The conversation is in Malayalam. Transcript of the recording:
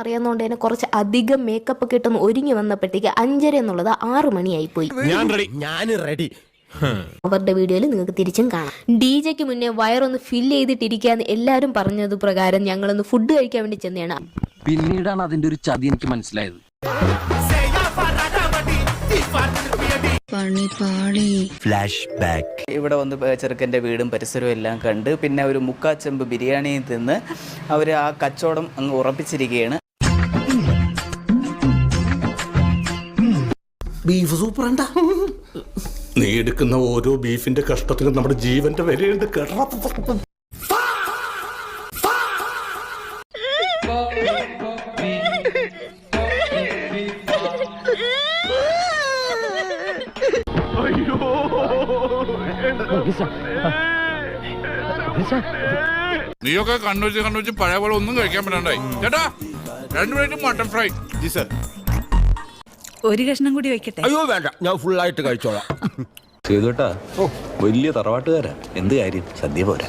അറിയാവുന്നതുകൊണ്ട് തന്നെ കുറച്ച് അധികം മേക്കപ്പ് ഒക്കെ ഇട്ടൊന്ന് ഒരുങ്ങി വന്നപ്പോഴത്തേക്ക് 5:30 എന്നുള്ളത് 6 മണിയായിപ്പോയി. അവരുടെ വീഡിയോയിൽ നിങ്ങൾക്ക് തിരിച്ചും കാണാം. DJക്ക് മുന്നേ വയറൊന്ന് ഫില്ല് ചെയ്തിട്ടിരിക്കാന്ന് എല്ലാവരും പറഞ്ഞത് പ്രകാരം ഞങ്ങളൊന്ന് ഫുഡ് കഴിക്കാൻ വേണ്ടി ചെന്നതാണ്. പിന്നീടാണ് അതിന്റെ ഒരു ചതി എനിക്ക് മനസ്സിലായത്. ഇവിടെ വന്ന് ചെറുക്കൻ്റെ വീടും പരിസരവും എല്ലാം കണ്ട് പിന്നെ ഒരു മുക്കാച്ചെമ്പ് ബിരിയാണിയും തിന്ന് അവർ ആ കച്ചവടം അങ്ങ് ഉറപ്പിച്ചിരിക്കുകയാണ്. ബീഫ് സൂപ്പറാണ്ടാ. നീ എടുക്കുന്ന ഓരോ ബീഫിന്റെ കഷ്ടത്തിലും നമ്മുടെ ജീവന്റെ വിലയുണ്ട് കേട്ടോ. നീയൊക്കെ കണ്ണുവെച്ച് പഴയ പോലെ ഒന്നും കഴിക്കാൻ പറ്റണ്ടായി. ചേട്ടാ 2 plate mutton fry. G sir. ഒരു കഷ്ണം കൂടി വെക്കട്ടെ? അയ്യോ വേണ്ട, ഞാൻ ഫുള്ളായിട്ട് കഴിച്ചോളാം. ചെയ്തോട്ടാ. വലിയ തറവാട്ടുകാരാ. എന്ത് കാര്യം, സദ്യ പോരാ.